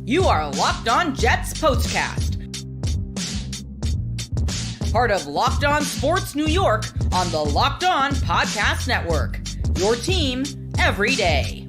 You are Locked On Jets POSTCAST. Part of Locked On Sports New York on the Locked On Podcast Network. Your team every day.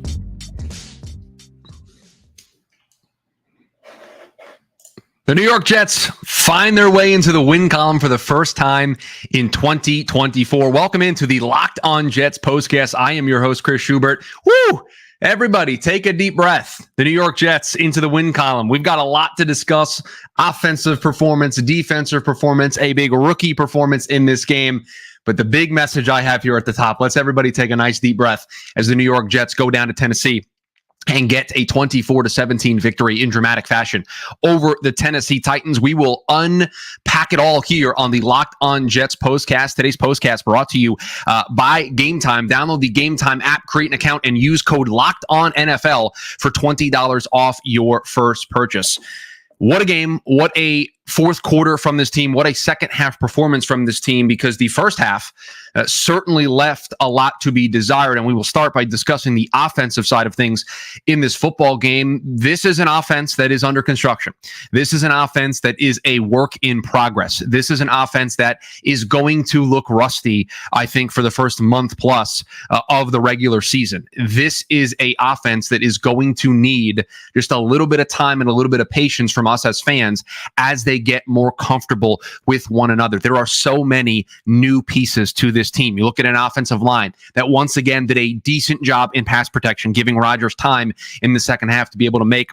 The New York Jets find their way into the win column for the first time in 2024. Welcome into the Locked On Jets POSTCAST. I am your host, Chris Schubert. Woo! Everybody, take a deep breath. The New York Jets into the win column. We've got a lot to discuss. Offensive performance, defensive performance, a big rookie performance in this game. But the big message I have here at the top, let's everybody take a nice deep breath as the New York Jets go down to Tennessee and get a 24-17 victory in dramatic fashion over the Tennessee Titans. We will unpack it all here on the Locked On Jets POSTCAST. Today's POSTCAST brought to you by Gametime. Download the Gametime app, create an account, and use code LOCKEDONNFL for $20 off your first purchase. What a game. What a fourth quarter from this team. What a second half performance from this team, because the first half certainly left a lot to be desired. And we will start by discussing the offensive side of things in this football game. This is an offense that is under construction. This is an offense that is a work in progress. This is an offense that is going to look rusty, I think, for the first month plus of the regular season. This is a offense that is going to need just a little bit of time and a little bit of patience from us as fans as they get more comfortable with one another. There are so many new pieces to this team. You look at an offensive line that once again did a decent job in pass protection, giving Rodgers time in the second half to be able to make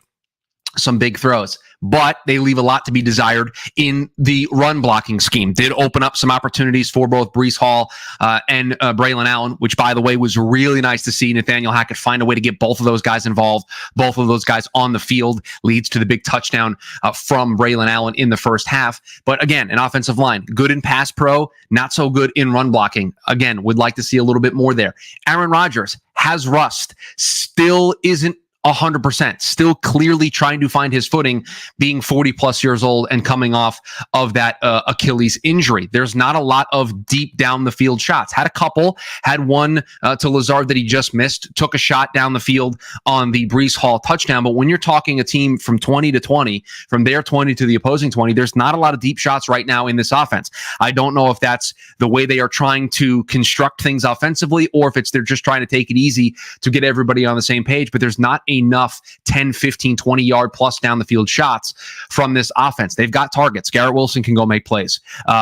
some big throws, but they leave a lot to be desired in the run blocking scheme. Did open up some opportunities for both Breece Hall and Braelon Allen, which, by the way, was really nice to see Nathaniel Hackett find a way to get both of those guys involved, both of those guys on the field, leads to the big touchdown from Braelon Allen in the first half. But again, an offensive line, good in pass pro, not so good in run blocking. Again, would like to see a little bit more there. Aaron Rodgers has rust, still isn't 100%, still clearly trying to find his footing, being 40 plus years old and coming off of that Achilles injury. There's not a lot of deep down the field shots. Had a couple, had one to Lazard that he just missed, took a shot down the field on the Breece Hall touchdown. But when you're talking a team from 20 to 20, from their 20 to the opposing 20, there's not a lot of deep shots right now in this offense. I don't know if that's the way they are trying to construct things offensively, or if they're just trying to take it easy to get everybody on the same page. But there's not enough 10, 15, 20 yard plus down the field shots from this offense. They've got targets. Garrett Wilson can go make plays.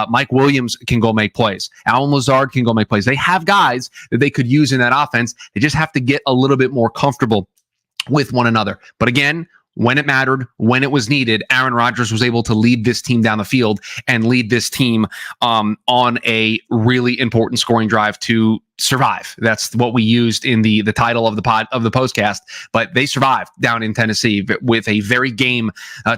Mike Williams can go make plays. Alan Lazard can go make plays. They have guys that they could use in that offense. They just have to get a little bit more comfortable with one another. But again, when it mattered, when it was needed, Aaron Rodgers was able to lead this team down the field and lead this team on a really important scoring drive to survive. That's what we used in the title of the POSTCAST. But they survived down in Tennessee with a very game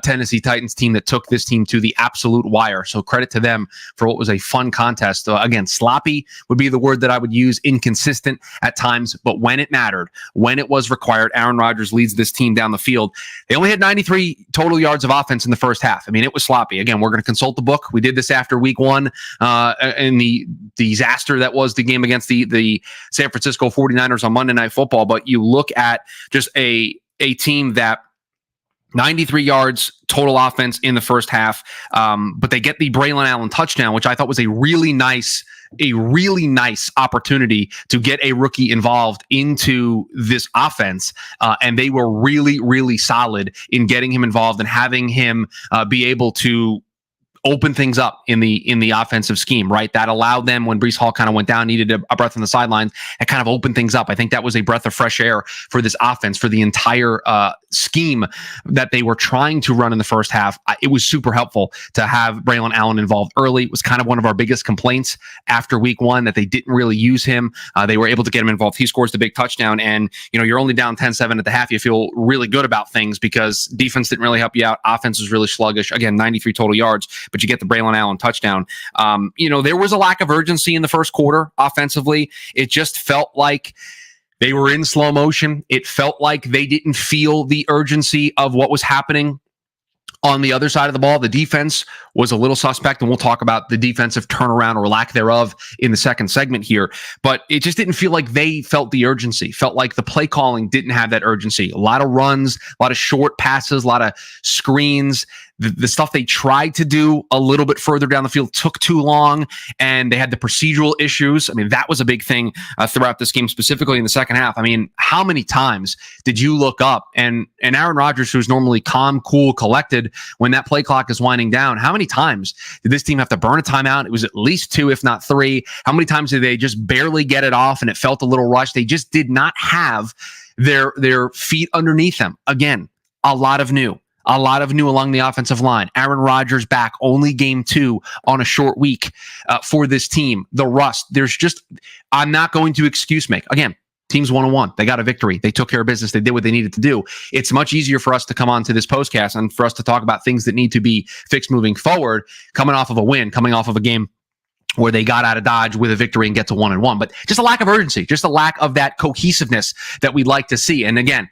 Tennessee Titans team that took this team to the absolute wire. So credit to them for what was a fun contest. Again, sloppy would be the word that I would use, inconsistent at times, but when it mattered, when it was required, Aaron Rodgers leads this team down the field. They only had 93 total yards of offense in the first half. I mean, it was sloppy. Again, we're going to consult the book. We did this after week one in the disaster that was the game against the San Francisco 49ers on Monday Night Football. But you look at just a team that 93 yards total offense in the first half, but they get the Braelon Allen touchdown, which I thought was a really nice opportunity to get a rookie involved into this offense. And they were really, really solid in getting him involved and having him be able to open things up in the offensive scheme, right? That allowed them, when Breece Hall kind of went down, needed a breath on the sidelines, and kind of opened things up. I think that was a breath of fresh air for this offense, for the entire scheme that they were trying to run in the first half. It was super helpful to have Braelon Allen involved early. It was kind of one of our biggest complaints after week one, that they didn't really use him. They were able to get him involved. He scores the big touchdown, and you're only down 10-7 at the half. You feel really good about things because defense didn't really help you out. Offense was really sluggish. Again, 93 total yards, but you get the Braelon Allen touchdown. There was a lack of urgency in the first quarter offensively. It just felt like they were in slow motion. It felt like they didn't feel the urgency of what was happening On the other side of the ball, the defense was a little suspect, and we'll talk about the defensive turnaround or lack thereof in the second segment here. But it just didn't feel like they felt the urgency, felt like the play calling didn't have that urgency. A lot of runs, a lot of short passes, a lot of screens. The stuff they tried to do a little bit further down the field took too long, and they had the procedural issues. I mean, that was a big thing throughout this game, specifically in the second half. I mean, how many times did you look up and Aaron Rodgers, who's normally calm, cool, collected when that play clock is winding down, how many times did this team have to burn a timeout? It was at least 2, if not 3. How many times did they just barely get it off and it felt a little rushed? They just did not have their feet underneath them. Again, a lot of new along the offensive line. Aaron Rodgers back, only game 2 on a short week for this team. The rust, I'm not going to excuse make. Again, teams 1-1. They got a victory. They took care of business. They did what they needed to do. It's much easier for us to come on to this postcast and for us to talk about things that need to be fixed moving forward, coming off of a win, coming off of a game where they got out of Dodge with a victory and get to 1-1. But just a lack of urgency, just a lack of that cohesiveness that we'd like to see. And again,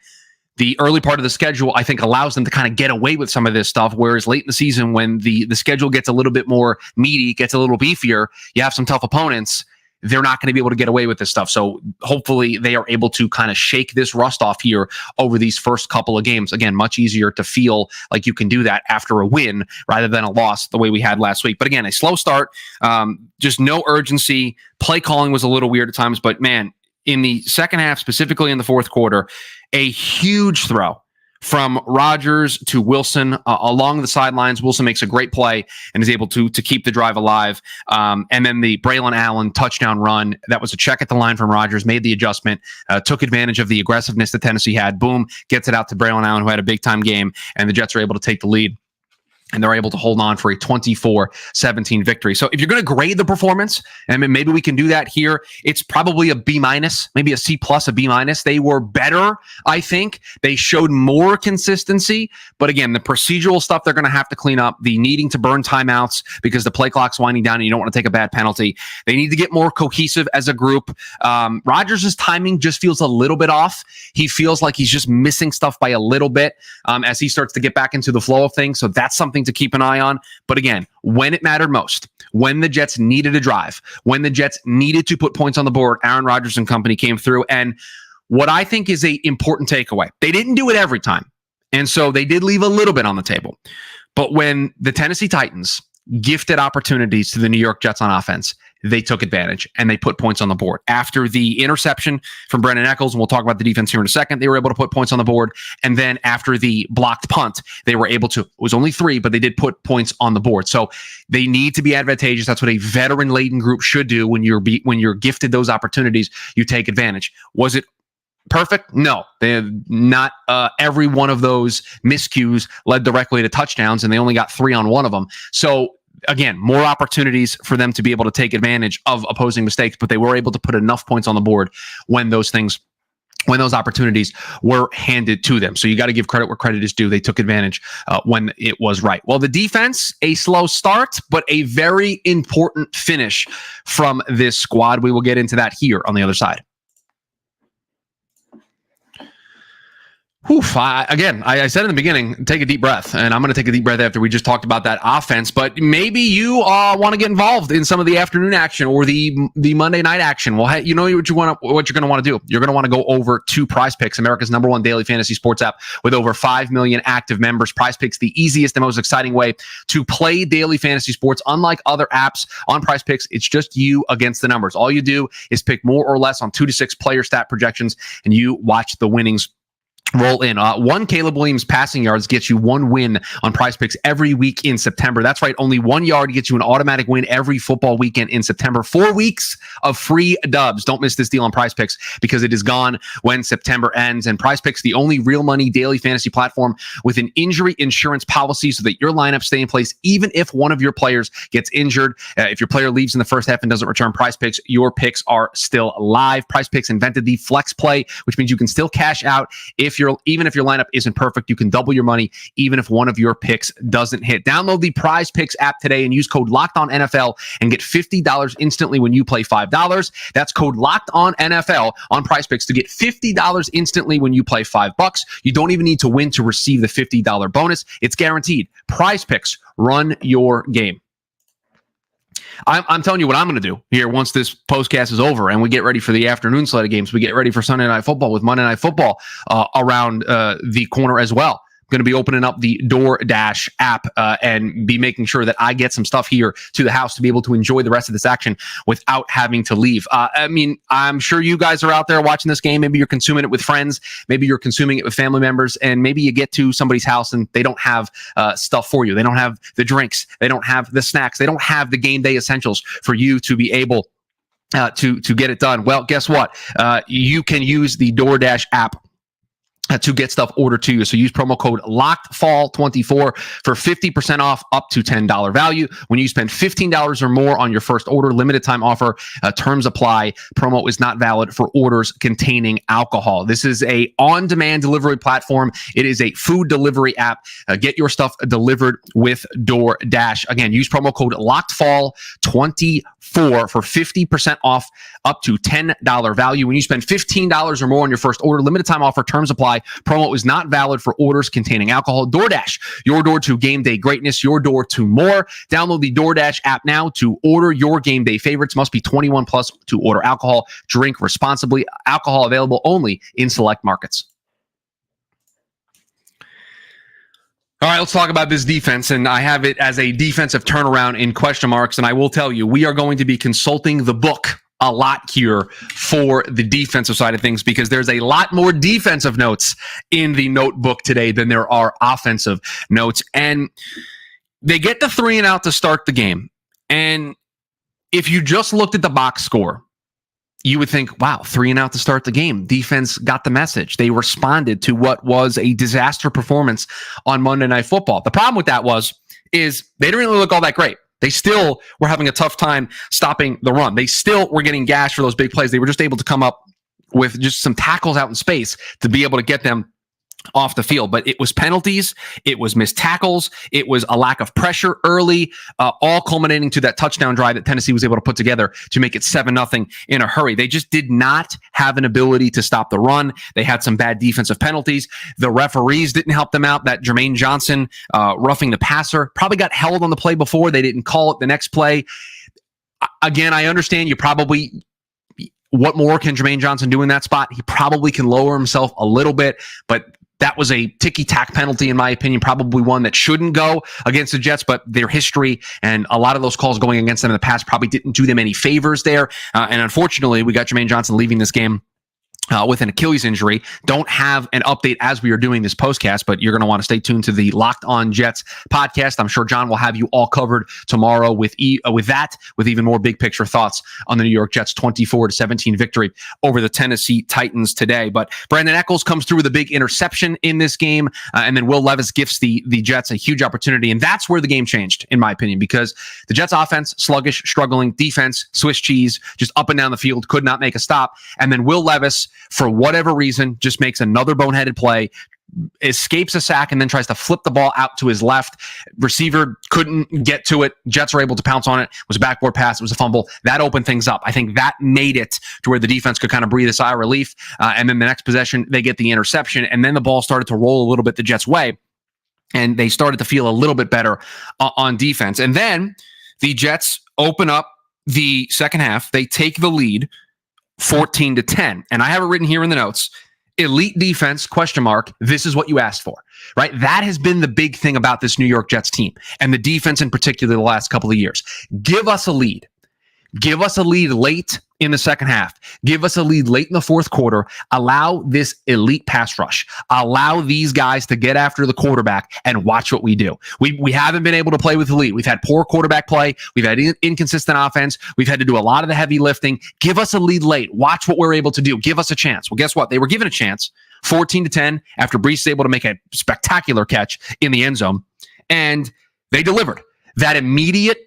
the early part of the schedule, I think, allows them to kind of get away with some of this stuff, whereas late in the season, when the schedule gets a little bit more meaty, gets a little beefier, you have some tough opponents, they're not going to be able to get away with this stuff. So hopefully they are able to kind of shake this rust off here over these first couple of games. Again, much easier to feel like you can do that after a win rather than a loss the way we had last week. But again, a slow start, just no urgency. Play calling was a little weird at times, but man, in the second half, specifically in the fourth quarter, a huge throw from Rodgers to Wilson along the sidelines. Wilson makes a great play and is able to keep the drive alive. And then the Braelon Allen touchdown run, that was a check at the line from Rodgers, made the adjustment, took advantage of the aggressiveness that Tennessee had. Boom, gets it out to Braelon Allen, who had a big-time game, and the Jets are able to take the lead. And they're able to hold on for a 24-17 victory. So if you're going to grade the performance, and maybe we can do that here, it's probably a B-, maybe a C+, a B-. They were better, I think. They showed more consistency. But again, the procedural stuff they're going to have to clean up, the needing to burn timeouts because the play clock's winding down and you don't want to take a bad penalty. They need to get more cohesive as a group. Rodgers' timing just feels a little bit off. He feels like he's just missing stuff by a little bit as he starts to get back into the flow of things. So that's something to keep an eye on. But again, when it mattered most, when the Jets needed a drive, when the Jets needed to put points on the board, Aaron Rodgers and company came through. And what I think is an important takeaway, they didn't do it every time. And so they did leave a little bit on the table. But when the Tennessee Titans gifted opportunities to the New York Jets on offense, they took advantage and they put points on the board. After the interception from Brendan Eccles, and we'll talk about the defense here in a second, they were able to put points on the board. And then after the blocked punt, they were able to, it was only 3, but they did put points on the board. So they need to be advantageous. That's what a veteran-laden group should do when you're gifted those opportunities, you take advantage. Was it perfect? No, they have not. Every one of those miscues led directly to touchdowns, and they only got 3 on one of them. So again, more opportunities for them to be able to take advantage of opposing mistakes, but they were able to put enough points on the board when those opportunities were handed to them. So you got to give credit where credit is due. They took advantage when it was right. Well, the defense, a slow start, but a very important finish from this squad. We will get into that here on the other side. I said in the beginning, take a deep breath, and I'm going to take a deep breath after we just talked about that offense. But maybe you want to get involved in some of the afternoon action or the Monday night action. Well, hey, you know what you're going to want to do. You're going to want to go over to PrizePicks, America's #1 daily fantasy sports app with over 5 million active members. PrizePicks, the easiest and most exciting way to play daily fantasy sports. Unlike other apps on PrizePicks, it's just you against the numbers. All you do is pick more or less on 2 to 6 player stat projections, and you watch the winnings roll in. One Caleb Williams passing yards gets you 1 win on PrizePicks every week in September. That's right. Only 1 yard gets you an automatic win every football weekend in September. 4 weeks of free dubs. Don't miss this deal on PrizePicks because it is gone when September ends. And PrizePicks, the only real money daily fantasy platform with an injury insurance policy so that your lineups stay in place even if one of your players gets injured. If your player leaves in the first half and doesn't return, PrizePicks, your picks are still live. PrizePicks invented the flex play, which means you can still cash out if your your lineup isn't perfect, you can double your money even if one of your picks doesn't hit. Download the PrizePicks app today and use code LOCKEDONNFL and get $50 instantly when you play $5. That's code LOCKEDONNFL on PrizePicks to get $50 instantly when you play $5. You don't even need to win to receive the $50 bonus. It's guaranteed. PrizePicks, run your game. I'm telling you what I'm going to do here once this postcast is over and we get ready for the afternoon slate of games. We get ready for Sunday Night Football with Monday Night Football around the corner as well. Going to be opening up the DoorDash app and be making sure that I get some stuff here to the house to be able to enjoy the rest of this action without having to leave. I mean, I'm sure you guys are out there watching this game. Maybe you're consuming it with friends. Maybe you're consuming it with family members. And maybe you get to somebody's house and they don't have stuff for you. They don't have the drinks. They don't have the snacks. They don't have the game day essentials for you to be able to get it done. Well, guess what? You can use the DoorDash app to get stuff ordered to you. So use promo code LOCKEDFALL24 for 50% off up to $10 value. When you spend $15 or more on your first order, limited time offer, terms apply. Promo is not valid for orders containing alcohol. This is a on-demand delivery platform. It is a food delivery app. Get your stuff delivered with DoorDash. Again, use promo code LOCKEDFALL24 for 50% off up to $10 value. When you spend $15 or more on your first order, limited time offer, terms apply. Promo is not valid for orders containing alcohol. DoorDash, your door to game day greatness, your door to more. Download the DoorDash app now to order your game day favorites. Must be 21 plus to order alcohol. Drink responsibly. Alcohol available only in select markets. All right, let's talk about this defense, and I have it as a defensive turnaround in question marks, and I will tell you, we are going to be consulting the book a lot here for the defensive side of things because there's a lot more defensive notes in the notebook today than there are offensive notes, and they get the 3 and out to start the game, and if you just looked at the box score, you would think, wow, 3 and out to start the game. Defense got the message. They responded to what was a disaster performance on Monday Night Football. The problem with that is they didn't really look all that great. They still were having a tough time stopping the run. They still were getting gashed for those big plays. They were just able to come up with just some tackles out in space to be able to get them off the field. But it was penalties, it was missed tackles, it was a lack of pressure early, all culminating to that touchdown drive that Tennessee was able to put together to make it 7-0 in a hurry. They just did not have an ability to stop the run. They had some bad defensive penalties. The referees didn't help them out. That Jermaine Johnson roughing the passer probably got held on the play before. They didn't call it the next play. Again, I understand what more can Jermaine Johnson do in that spot? He probably can lower himself a little bit, but that was a ticky-tack penalty, in my opinion, probably one that shouldn't go against the Jets, but their history and a lot of those calls going against them in the past probably didn't do them any favors there. And unfortunately, we got Jermaine Johnson leaving this game with an Achilles injury. Don't have an update as we are doing this postcast, but you're going to want to stay tuned to the Locked On Jets podcast. I'm sure John will have you all covered tomorrow with even more big picture thoughts on the New York Jets 24-17 victory over the Tennessee Titans today. But Brandon Echols comes through with a big interception in this game, and then Will Levis gifts the Jets a huge opportunity, and that's where the game changed, in my opinion, because the Jets offense, sluggish, struggling, defense, Swiss cheese, just up and down the field, could not make a stop, and then Will Levis, for whatever reason, just makes another boneheaded play, escapes a sack, and then tries to flip the ball out to his left. Receiver couldn't get to it. Jets were able to pounce on it. It was a backboard pass. It was a fumble. That opened things up. I think that made it to where the defense could kind of breathe a sigh of relief. And then the next possession, they get the interception, and then the ball started to roll a little bit the Jets' way, and they started to feel a little bit better on defense. And then the Jets open up the second half. They take the lead 14-10. And I have it written here in the notes. Elite defense, ? This is what you asked for, right? That has been the big thing about this New York Jets team and the defense in particular the last couple of years. Give us a lead. Give us a lead late in the second half. Give us a lead late in the fourth quarter. Allow this elite pass rush. Allow these guys to get after the quarterback and watch what we do. We haven't been able to play with the lead. We've had poor quarterback play. We've had inconsistent offense. We've had to do a lot of the heavy lifting. Give us a lead late. Watch what we're able to do. Give us a chance. Well, guess what? They were given a chance. 14-10 after Brees is able to make a spectacular catch in the end zone. And they delivered. That immediate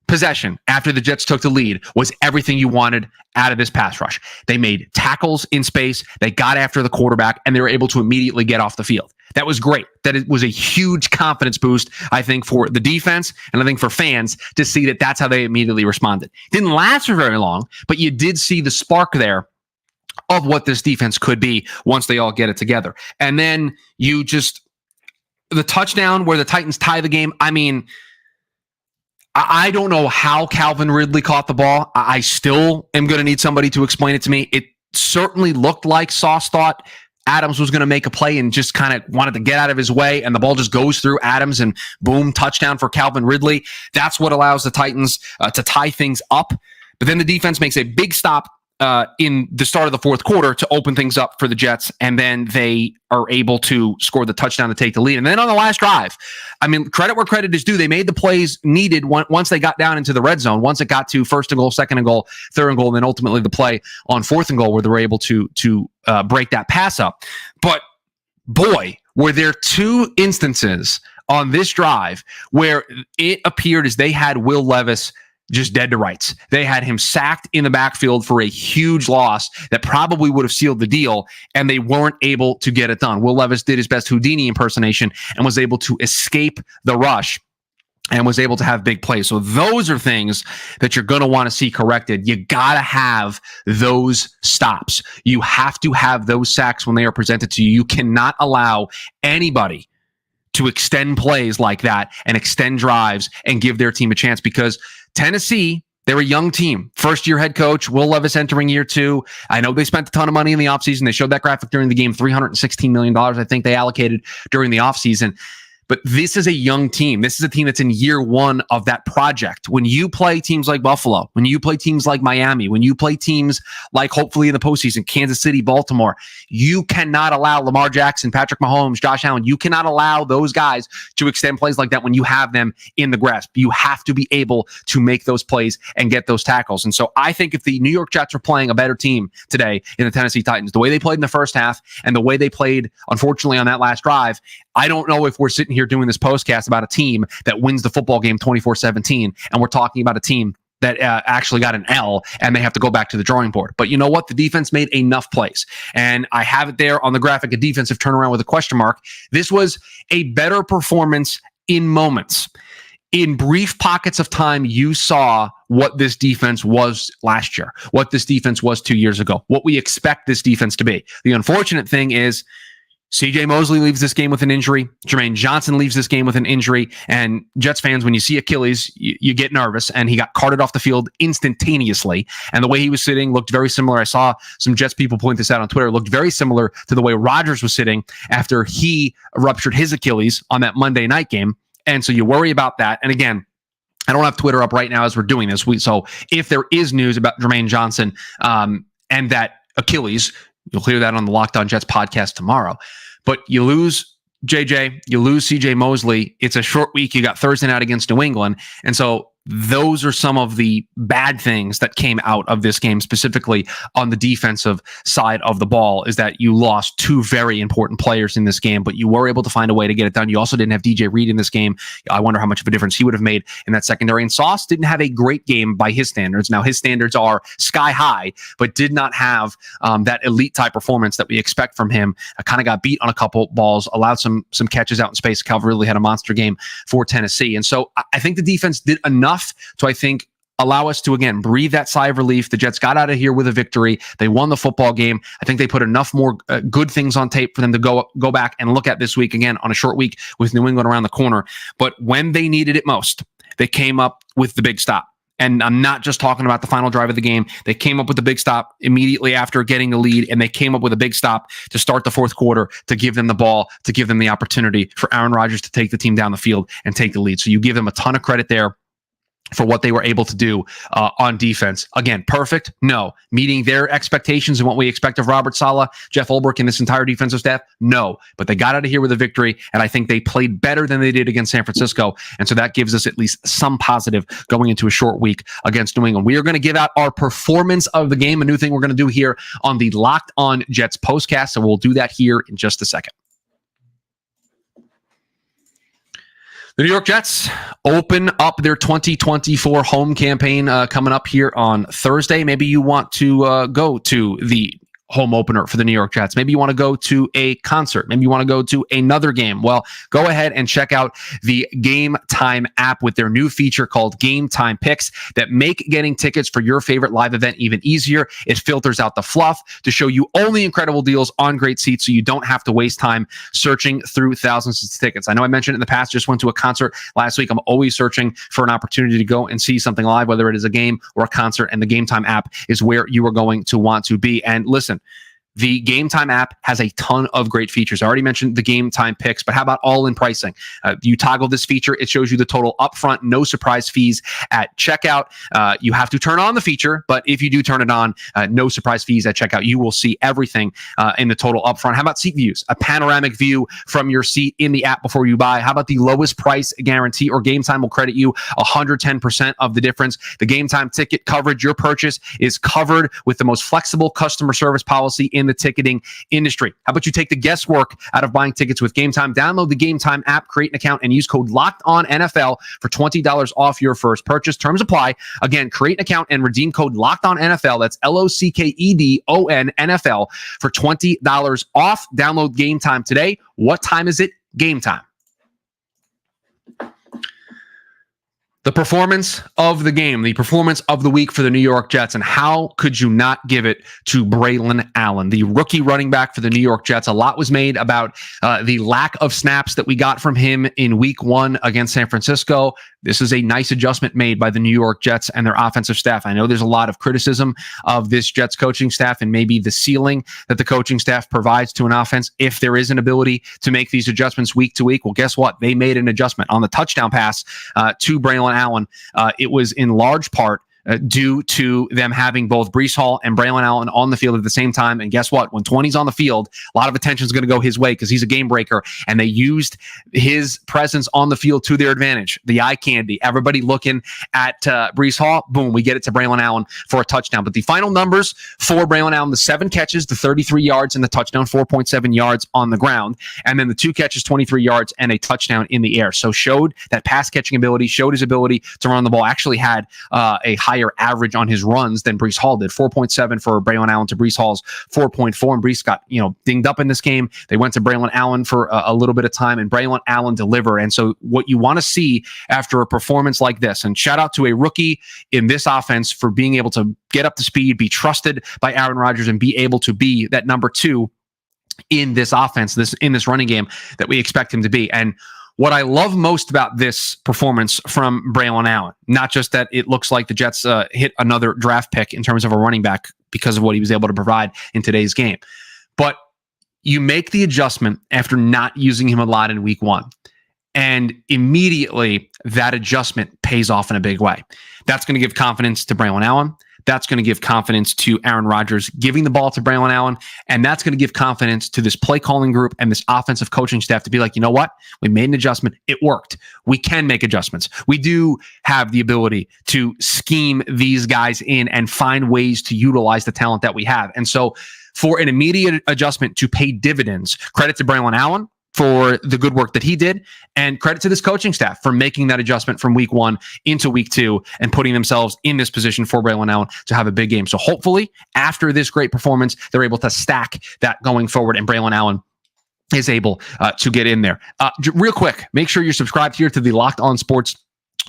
possession after the Jets took the lead was everything you wanted out of this pass rush. They made tackles in space, they got after the quarterback, and they were able to immediately get off the field. That was great. That it was a huge confidence boost, I think, for the defense and I think for fans to see that that's how they immediately responded. Didn't last for very long, but you did see the spark there of what this defense could be once they all get it together. And then the touchdown where the Titans tie the game, I mean, I don't know how Calvin Ridley caught the ball. I still am going to need somebody to explain it to me. It certainly looked like Sauce thought Adams was going to make a play and just kind of wanted to get out of his way, and the ball just goes through Adams and boom, touchdown for Calvin Ridley. That's what allows the Titans to tie things up. But then the defense makes a big stop in the start of the fourth quarter to open things up for the Jets, and then they are able to score the touchdown to take the lead. And then on the last drive, I mean, credit where credit is due. They made the plays needed once they got down into the red zone, once it got to first and goal, second and goal, third and goal, and then ultimately the play on fourth and goal where they were able to break that pass up. But boy, were there two instances on this drive where it appeared as they had Will Levis just dead to rights. They had him sacked in the backfield for a huge loss that probably would have sealed the deal, and they weren't able to get it done. Will Levis did his best Houdini impersonation and was able to escape the rush and was able to have big plays. So those are things that you're going to want to see corrected. You got to have those stops. You have to have those sacks when they are presented to you. You cannot allow anybody to extend plays like that and extend drives and give their team a chance, because Tennessee, they're a young team. First-year head coach, Will Levis entering year two. I know they spent a ton of money in the offseason. They showed that graphic during the game, $316 million, I think they allocated during the offseason. But this is a young team. This is a team that's in year one of that project. When you play teams like Buffalo, when you play teams like Miami, when you play teams like, hopefully in the postseason, Kansas City, Baltimore, you cannot allow Lamar Jackson, Patrick Mahomes, Josh Allen, you cannot allow those guys to extend plays like that when you have them in the grasp. You have to be able to make those plays and get those tackles. And so I think if the New York Jets are playing a better team today in the Tennessee Titans, the way they played in the first half and the way they played, unfortunately, on that last drive, I don't know if we're sitting here doing this postcast about a team that wins the football game 24-17, and we're talking about a team that actually got an L and they have to go back to the drawing board. But you know what? The defense made enough plays. And I have it there on the graphic, a defensive turnaround with a question mark. This was a better performance in moments. In brief pockets of time, you saw what this defense was last year, what this defense was 2 years ago, what we expect this defense to be. The unfortunate thing is CJ Mosley leaves this game with an injury. Jermaine Johnson leaves this game with an injury. And Jets fans, when you see Achilles, you get nervous. And he got carted off the field instantaneously. And the way he was sitting looked very similar. I saw some Jets people point this out on Twitter. It looked very similar to the way Rodgers was sitting after he ruptured his Achilles on that Monday night game. And so you worry about that. And again, I don't have Twitter up right now as we're doing this. So if there is news about Jermaine Johnson and that Achilles, you'll hear that on the Locked On Jets podcast tomorrow. But you lose JJ, you lose CJ Mosley. It's a short week. You got Thursday night against New England. And so those are some of the bad things that came out of this game, specifically on the defensive side of the ball, is that you lost two very important players in this game, but you were able to find a way to get it done. You also didn't have DJ Reed in this game. I wonder how much of a difference he would have made in that secondary. And Sauce didn't have a great game by his standards. Now, his standards are sky high, but did not have that elite type performance that we expect from him. Kind of got beat on a couple balls, allowed some catches out in space. Calvin really had a monster game for Tennessee. And so I think the defense did enough to, I think, allow us to, again, breathe that sigh of relief. The Jets got out of here with a victory. They won the football game. I think they put enough more good things on tape for them to go back and look at this week, again, on a short week with New England around the corner. But when they needed it most, they came up with the big stop. And I'm not just talking about the final drive of the game. They came up with the big stop immediately after getting the lead, and they came up with a big stop to start the fourth quarter, to give them the ball, to give them the opportunity for Aaron Rodgers to take the team down the field and take the lead. So you give them a ton of credit there for what they were able to do on defense. Again, perfect? No. Meeting their expectations and what we expect of Robert Saleh, Jeff Ulbrich, and this entire defensive staff? No. But they got out of here with a victory, and I think they played better than they did against San Francisco. And so that gives us at least some positive going into a short week against New England. We are going to give out our performance of the game, a new thing we're going to do here on the Locked On Jets postcast, so we'll do that here in just a second. The New York Jets open up their 2024 home campaign coming up here on Thursday. Maybe you want to go to the home opener for the New York Jets. Maybe you want to go to a concert. Maybe you want to go to another game. Well, go ahead and check out the Gametime app with their new feature called Gametime Picks that make getting tickets for your favorite live event even easier. It filters out the fluff to show you only incredible deals on great seats so you don't have to waste time searching through thousands of tickets. I know I mentioned in the past, just went to a concert last week. I'm always searching for an opportunity to go and see something live, whether it is a game or a concert, and the Gametime app is where you are going to want to be. And listen, the Gametime app has a ton of great features. I already mentioned the Gametime Picks, but how about all-in pricing? You toggle this feature, it shows you the total upfront, no surprise fees at checkout. You have to turn on the feature, but if you do turn it on, no surprise fees at checkout. You will see everything in the total upfront. How about seat views? A panoramic view from your seat in the app before you buy. How about the lowest price guarantee, or Gametime will credit you 110% of the difference. The Gametime ticket coverage, your purchase is covered with the most flexible customer service policy in the ticketing industry. How about you take the guesswork out of buying tickets with Gametime? Download the Gametime app, create an account, and use code LOCKEDONNFL for $20 off your first purchase. Terms apply. Again, create an account and redeem code LOCKEDONNFL. That's LOCKEDONNFL for $20 off. Download Gametime today. What time is it? Gametime. The performance of the game, the performance of the week for the New York Jets, and how could you not give it to Braelon Allen, the rookie running back for the New York Jets? A lot was made about the lack of snaps that we got from him in week 1 against San Francisco. This is a nice adjustment made by the New York Jets and their offensive staff. I know there's a lot of criticism of this Jets coaching staff and maybe the ceiling that the coaching staff provides to an offense if there is an ability to make these adjustments week to week. Well, guess what? They made an adjustment on the touchdown pass to Braelon Allen. It was in large part due to them having both Breece Hall and Braelon Allen on the field at the same time. And guess what? When 20's on the field, a lot of attention is going to go his way because he's a game breaker. And they used his presence on the field to their advantage. The eye candy, everybody looking at Breece Hall, boom, we get it to Braelon Allen for a touchdown. But the final numbers for Braelon Allen, the 7 catches, the 33 yards and the touchdown, 4.7 yards on the ground. And then the 2 catches, 23 yards and a touchdown in the air. So showed that pass catching ability, showed his ability to run the ball, actually had a higher average on his runs than Breece Hall did. 4.7 for Braelon Allen to Breece Hall's 4.4. And Breece got, dinged up in this game. They went to Braelon Allen for a little bit of time, and Braelon Allen delivered. And so what you want to see after a performance like this, and shout out to a rookie in this offense for being able to get up to speed, be trusted by Aaron Rodgers, and be able to be that number 2 in this offense, in this running game that we expect him to be. And what I love most about this performance from Braelon Allen, not just that it looks like the Jets hit another draft pick in terms of a running back because of what he was able to provide in today's game, but you make the adjustment after not using him a lot in week 1. And immediately that adjustment pays off in a big way. That's going to give confidence to Braelon Allen. That's going to give confidence to Aaron Rodgers giving the ball to Braelon Allen. And that's going to give confidence to this play calling group and this offensive coaching staff to be like, you know what? We made an adjustment. It worked. We can make adjustments. We do have the ability to scheme these guys in and find ways to utilize the talent that we have. And so for an immediate adjustment to pay dividends, credit to Braelon Allen for the good work that he did, and credit to this coaching staff for making that adjustment from week 1 into week 2 and putting themselves in this position for Braelon Allen to have a big game. So hopefully after this great performance, they're able to stack that going forward, and Braelon Allen is able to get in there. Real quick, make sure you're subscribed here to the Locked On Sports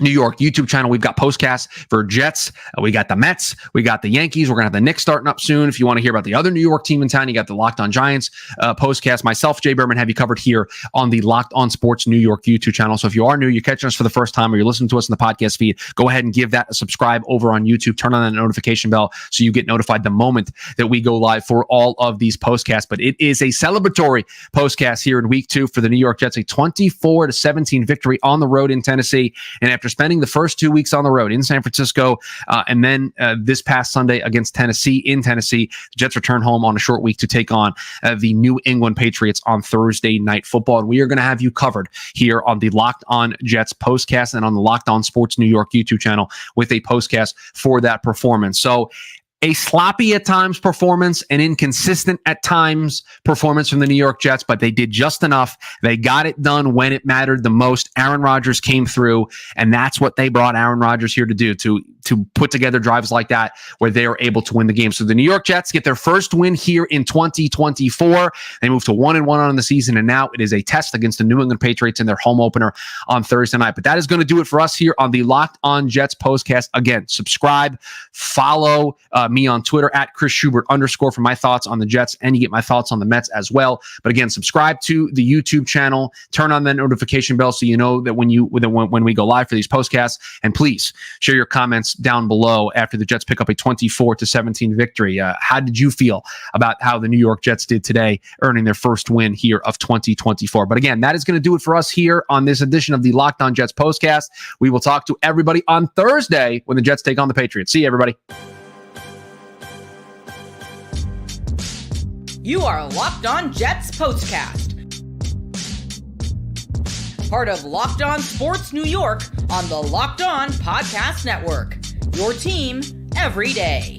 New York YouTube channel. We've got postcasts for Jets. We got the Mets. We got the Yankees. We're going to have the Knicks starting up soon. If you want to hear about the other New York team in town, you got the Locked On Giants postcast. Myself, Jay Berman, have you covered here on the Locked On Sports New York YouTube channel. So if you are new, you're catching us for the first time, or you're listening to us in the podcast feed, go ahead and give that a subscribe over on YouTube. Turn on that notification bell so you get notified the moment that we go live for all of these postcasts. But it is a celebratory postcast here in week 2 for the New York Jets, a 24-17 victory on the road in Tennessee. And after spending the first 2 weeks on the road in San Francisco, and then this past Sunday against Tennessee in Tennessee, the Jets return home on a short week to take on the New England Patriots on Thursday Night Football. And we are going to have you covered here on the Locked On Jets postcast and on the Locked On Sports New York YouTube channel with a postcast for that performance. So a sloppy at times performance, an inconsistent at times performance from the New York Jets, but they did just enough. They got it done when it mattered the most. Aaron Rodgers came through, and that's what they brought Aaron Rodgers here to do, to put together drives like that where they are able to win the game. So the New York Jets get their first win here in 2024. They move to 1-1 on the season, and now it is a test against the New England Patriots in their home opener on Thursday night. But that is going to do it for us here on the Locked On Jets postcast. Again, subscribe, follow me on Twitter at Chris Schubert _ for my thoughts on the Jets, and you get my thoughts on the Mets as well. But again, subscribe to the YouTube channel, turn on that notification bell so you know that when we go live for these postcasts, and please share your comments down below after the Jets pick up a 24-17 victory. How did you feel about how the New York Jets did today, earning their first win here of 2024? But again, that is going to do it for us here on this edition of the Locked On Jets postcast. We will talk to everybody on Thursday when the Jets take on the Patriots. See you, everybody. You are Locked On Jets postcast, part of Locked On Sports New York on the Locked On Podcast Network. Your team every day.